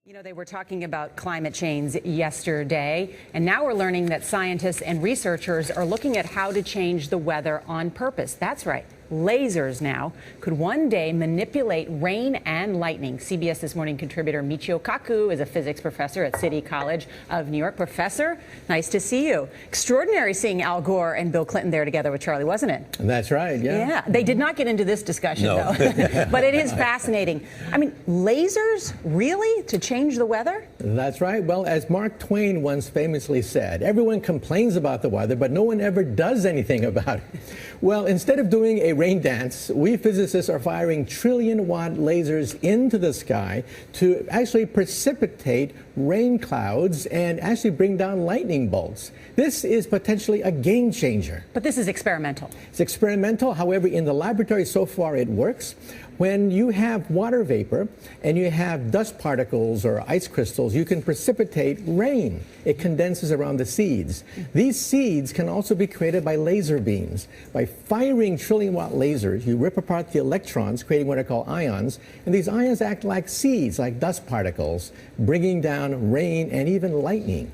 You know, they were talking about climate change yesterday, and now we're learning that scientists and researchers are looking at how to change the weather on purpose. That's right. Lasers now could one day manipulate rain and lightning. CBS This Morning contributor Michio Kaku is a physics professor at City College of New York. Professor, nice to see you. Extraordinary seeing Al Gore and Bill Clinton there together with Charlie, wasn't it? That's right, yeah. Yeah, they did not get into this discussion, though. But it is fascinating. I mean, lasers, really, to change the weather? That's right. Well, as Mark Twain once famously said, everyone complains about the weather, but no one ever does anything about it. Well, instead of doing a rain dance, we physicists are firing trillion-watt lasers into the sky to actually precipitate rain clouds and actually bring down lightning bolts. This is potentially a game changer. But this is experimental. It's experimental. However, in the laboratory so far it works. When you have water vapor and you have dust particles or ice crystals, you can precipitate rain. It condenses around the seeds. These seeds can also be created by laser beams. By firing trillion-watt lasers, you rip apart the electrons, creating what are called ions, and these ions act like seeds, like dust particles, bringing down rain and even lightning.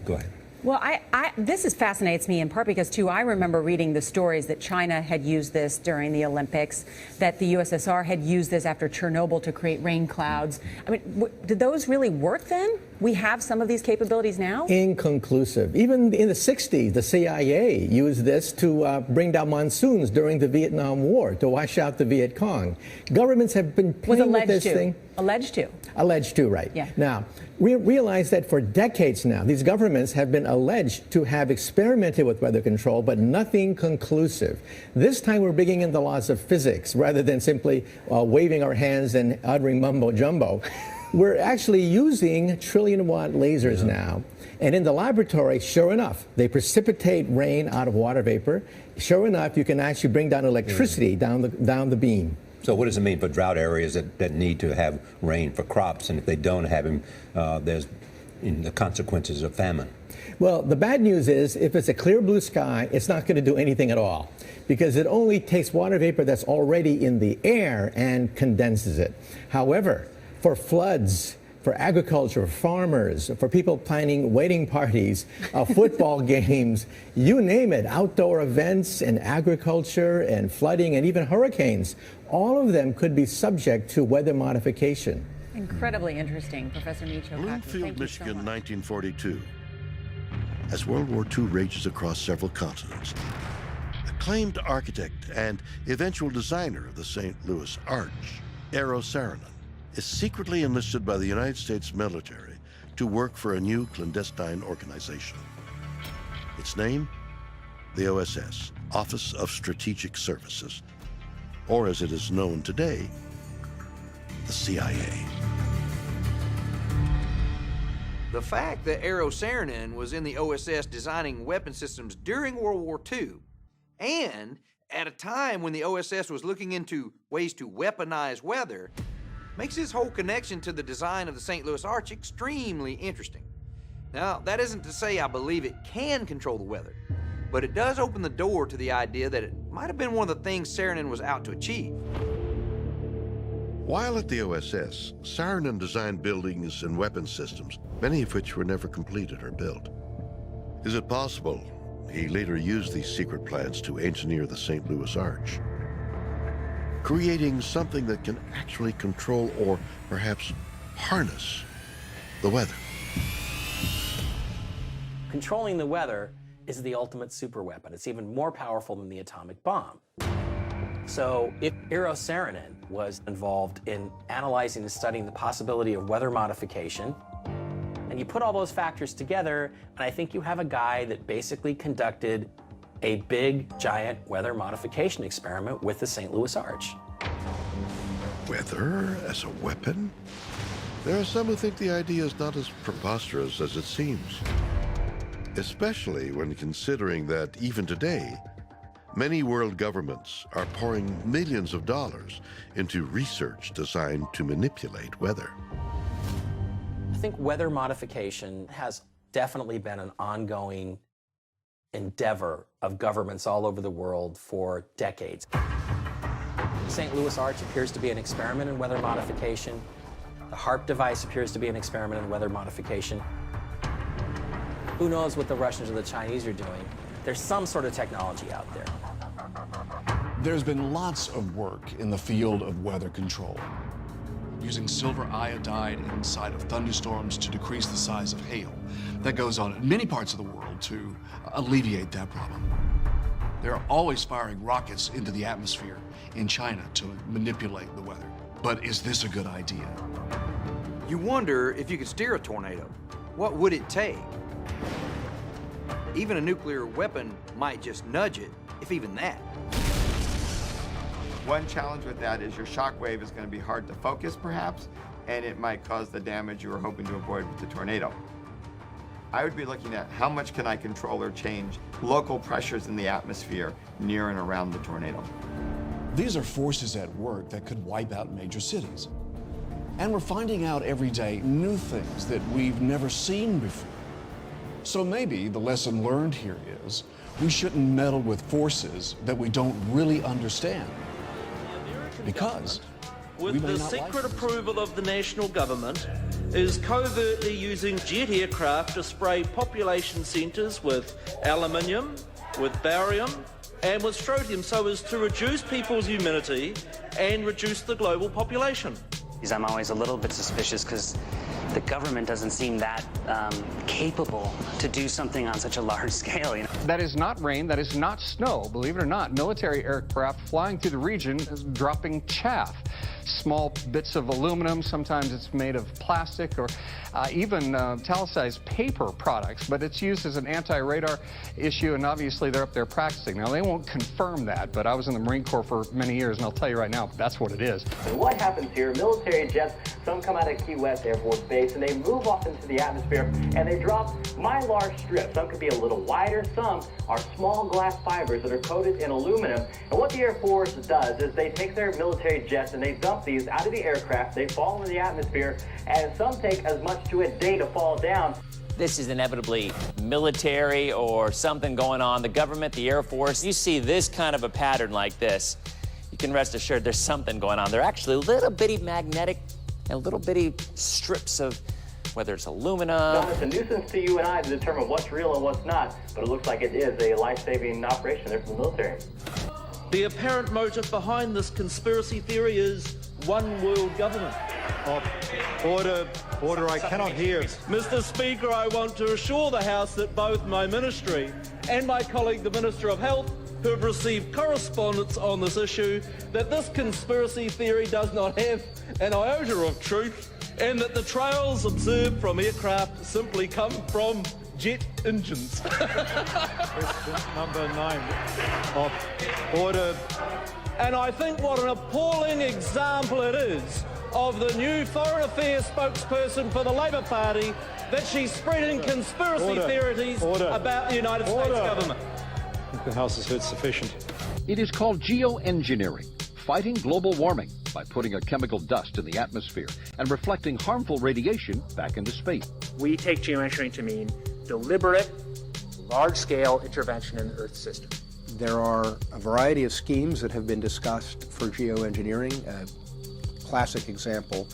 Go ahead. Well, this fascinates me in part because, too, I remember reading the stories that China had used this during the Olympics, that the USSR had used this after Chernobyl to create rain clouds. I mean, did those really work then? We have some of these capabilities now? Inconclusive. Even in the 60s, the CIA used this to bring down monsoons during the Vietnam War, to wash out the Viet Cong. Governments have been playing with this thing. Alleged to. Alleged to, right. Yeah. Now, we realize that for decades now, these governments have been alleged to have experimented with weather control, but nothing conclusive. This time we're bringing in the laws of physics rather than simply waving our hands and uttering mumbo jumbo. We're actually using trillion-watt lasers now. And in the laboratory, sure enough, they precipitate rain out of water vapor. Sure enough, you can actually bring down electricity down the beam. So what does it mean for drought areas that need to have rain for crops? And if they don't have them, there's the consequences of famine. Well, the bad news is if it's a clear blue sky, it's not going to do anything at all because it only takes water vapor that's already in the air and condenses it. However, for floods, for agriculture, farmers, for people planning wedding parties, football games, you name it, outdoor events and agriculture and flooding and even hurricanes, all of them could be subject to weather modification. Incredibly interesting, Professor Michio Kaku. Bloomfield, Michigan, 1942. As World War II rages across several continents, acclaimed architect and eventual designer of the St. Louis Arch, Eero Saarinen, is secretly enlisted by the United States military to work for a new clandestine organization. Its name, the OSS, Office of Strategic Services, or as it is known today, the CIA. The fact that Eero Saarinen was in the OSS designing weapon systems during World War II, and at a time when the OSS was looking into ways to weaponize weather, makes his whole connection to the design of the St. Louis Arch extremely interesting. Now, that isn't to say I believe it can control the weather, but it does open the door to the idea that it might have been one of the things Saarinen was out to achieve. While at the OSS, Saarinen designed buildings and weapon systems, many of which were never completed or built. Is it possible he later used these secret plans to engineer the St. Louis Arch, creating something that can actually control or perhaps harness the weather? Controlling the weather is the ultimate superweapon. It's even more powerful than the atomic bomb. So if Eero Saarinen was involved in analyzing and studying the possibility of weather modification, and you put all those factors together, and I think you have a guy that basically conducted a big, giant weather modification experiment with the St. Louis Arch. Weather as a weapon? There are some who think the idea is not as preposterous as it seems, especially when considering that even today, many world governments are pouring millions of dollars into research designed to manipulate weather. I think weather modification has definitely been an ongoing endeavor of governments all over the world for decades. St. Louis Arch appears to be an experiment in weather modification. The HARP device appears to be an experiment in weather modification. Who knows what the Russians or the Chinese are doing? There's some sort of technology out there. There's been lots of work in the field of weather control, using silver iodide inside of thunderstorms to decrease the size of hail. That goes on in many parts of the world to alleviate that problem. They're always firing rockets into the atmosphere in China to manipulate the weather. But is this a good idea? You wonder if you could steer a tornado. What would it take? Even a nuclear weapon might just nudge it, if even that. One challenge with that is your shock wave is going to be hard to focus, perhaps, and it might cause the damage you were hoping to avoid with the tornado. I would be looking at how much can I control or change local pressures in the atmosphere near and around the tornado. These are forces at work that could wipe out major cities. And we're finding out every day new things that we've never seen before. So maybe the lesson learned here is we shouldn't meddle with forces that we don't really understand. Because with the secret approval of the national government, is covertly using jet aircraft to spray population centres with aluminium, with barium, and with strontium so as to reduce people's immunity and reduce the global population. I'm always a little bit suspicious because the government doesn't seem that capable to do something on such a large scale. You know? That is not rain, that is not snow. Believe it or not, military aircraft flying through the region is dropping chaff. Small bits of aluminum, sometimes it's made of plastic or even italicized paper products, but it's used as an anti-radar issue, and obviously they're up there practicing. Now, they won't confirm that, but I was in the Marine Corps for many years, and I'll tell you right now, that's what it is. And what happens here, military jets, some come out of Key West Air Force Base, and they move off into the atmosphere, and they drop mylar strips. Some could be a little wider, some are small glass fibers that are coated in aluminum. And what the Air Force does is they take their military jets and they dump these out of the aircraft, they fall into the atmosphere, and some take as much to a day to fall down. This is inevitably military or something going on. The government, the Air Force, you see this kind of a pattern like this, you can rest assured there's something going on. They're actually little bitty magnetic and little bitty strips of, whether it's aluminum. Now, it's a nuisance to you and I to determine what's real and what's not, but it looks like it is a life-saving operation there from the military. The apparent motive behind this conspiracy theory is one world government. Order, I cannot hear. Mr. Speaker, I want to assure the House that both my ministry and my colleague, the Minister of Health, who have received correspondence on this issue, that this conspiracy theory does not have an iota of truth, and that the trails observed from aircraft simply come from jet engines. Question number 9 of order. And I think what an appalling example it is of the new Foreign Affairs spokesperson for the Labor Party that she's spreading conspiracy theories about the United States government. I think the House has heard sufficient. It is called geoengineering, fighting global warming by putting a chemical dust in the atmosphere and reflecting harmful radiation back into space. We take geoengineering to mean deliberate, large-scale intervention in the Earth system. There are a variety of schemes that have been discussed for geoengineering. A classic example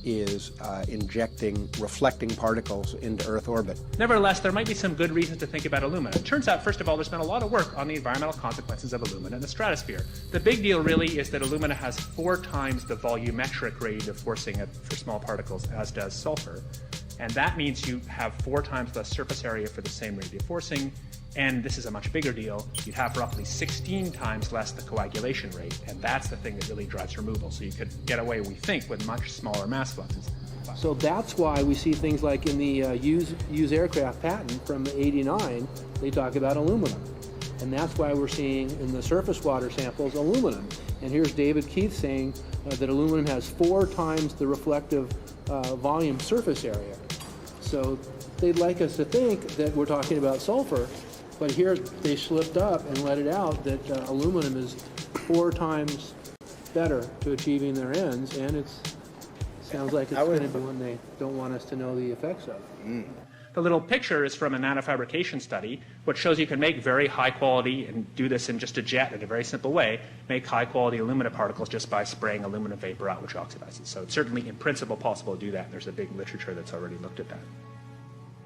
is injecting reflecting particles into Earth orbit. Nevertheless, there might be some good reasons to think about alumina. It turns out, first of all, there's been a lot of work on the environmental consequences of alumina in the stratosphere. The big deal really is that alumina has 4 times the volumetric rate of forcing it for small particles as does sulfur. And that means you have 4 times less surface area for the same rate of forcing. And this is a much bigger deal. You'd have roughly 16 times less the coagulation rate. And that's the thing that really drives removal. So you could get away, we think, with much smaller mass fluxes. So that's why we see things like in the use aircraft patent from '89, they talk about aluminum. And that's why we're seeing in the surface water samples aluminum. And here's David Keith saying that aluminum has 4 times the reflective volume surface area. So they'd like us to think that we're talking about sulfur, but here they slipped up and let it out that aluminum is 4 times better to achieving their ends, and it sounds like it's going to be one they don't want us to know the effects of. The little picture is from a nanofabrication study, which shows you can make very high quality, and do this in just a jet in a very simple way, make high quality alumina particles just by spraying aluminum vapor out, which oxidizes. So it's certainly in principle possible to do that, and there's a big literature that's already looked at that.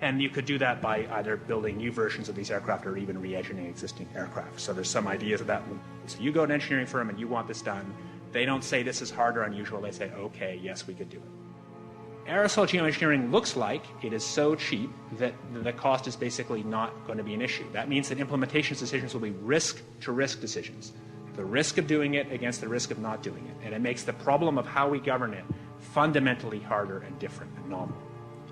And you could do that by either building new versions of these aircraft or even re-engineering existing aircraft. So there's some ideas of that. So you go to an engineering firm and you want this done. They don't say this is hard or unusual. They say, okay, yes, we could do it. Aerosol geoengineering looks like it is so cheap that the cost is basically not going to be an issue. That means that implementation decisions will be risk-to-risk decisions. The risk of doing it against the risk of not doing it. And it makes the problem of how we govern it fundamentally harder and different and novel.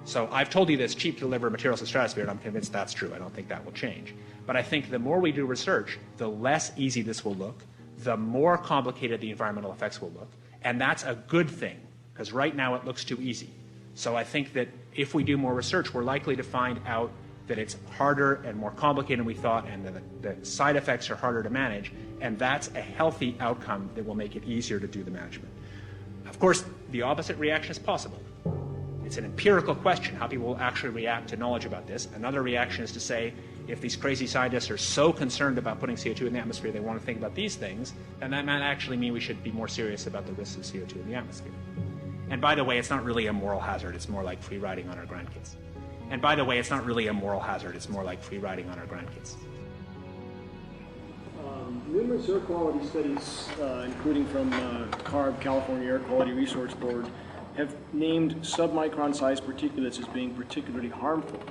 So I've told you that it's cheap to deliver materials to the stratosphere, and I'm convinced that's true. I don't think that will change. But I think the more we do research, the less easy this will look, the more complicated the environmental effects will look. And that's a good thing, because right now it looks too easy. So I think that if we do more research, we're likely to find out that it's harder and more complicated than we thought, and that the side effects are harder to manage, and that's a healthy outcome that will make it easier to do the management. Of course, the opposite reaction is possible. It's an empirical question, how people will actually react to knowledge about this. Another reaction is to say, if these crazy scientists are so concerned about putting CO2 in the atmosphere, they want to think about these things, then that might actually mean we should be more serious about the risks of CO2 in the atmosphere. And by the way, it's not really a moral hazard, it's more like free riding on our grandkids. And by the way, it's not really a moral hazard, it's more like free riding on our grandkids. Numerous air quality studies, including from CARB, California Air Quality Resource Board, have named submicron-sized particulates as being particularly harmful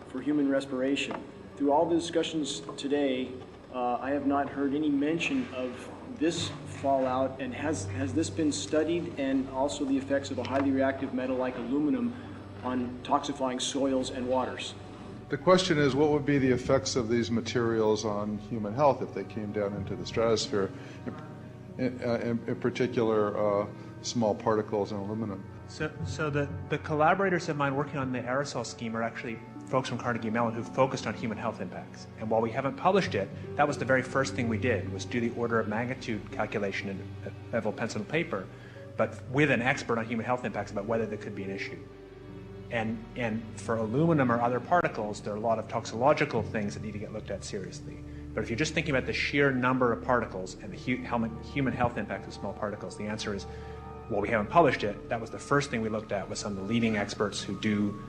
for human respiration. Through all the discussions today, I have not heard any mention of this fallout, and has this been studied, and also the effects of a highly reactive metal like aluminum on toxifying soils and waters? The question is, what would be the effects of these materials on human health if they came down into the stratosphere, in particular small particles and aluminum? So the collaborators of mine working on the aerosol scheme are actually folks from Carnegie Mellon who focused on human health impacts. And while we haven't published it, that was the very first thing we did, was do the order of magnitude calculation in level pencil and paper, but with an expert on human health impacts about whether there could be an issue. And for aluminum or other particles, there are a lot of toxicological things that need to get looked at seriously. But if you're just thinking about the sheer number of particles and the human health impact of small particles, the answer is, well, we haven't published it. That was the first thing we looked at with some of the leading experts who do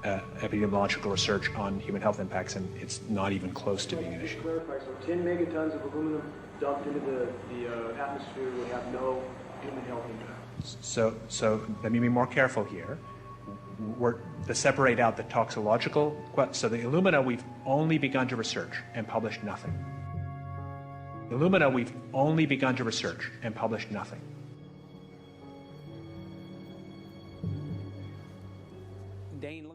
epidemiological research on human health impacts, and it's not even close to being an issue. To clarify, so 10 megatons of aluminum dumped into the atmosphere will have no human health impact. So let me be more careful here. We're to separate out the toxicological. So the alumina, we've only begun to research and published nothing. The alumina, we've only begun to research and published nothing. Dane,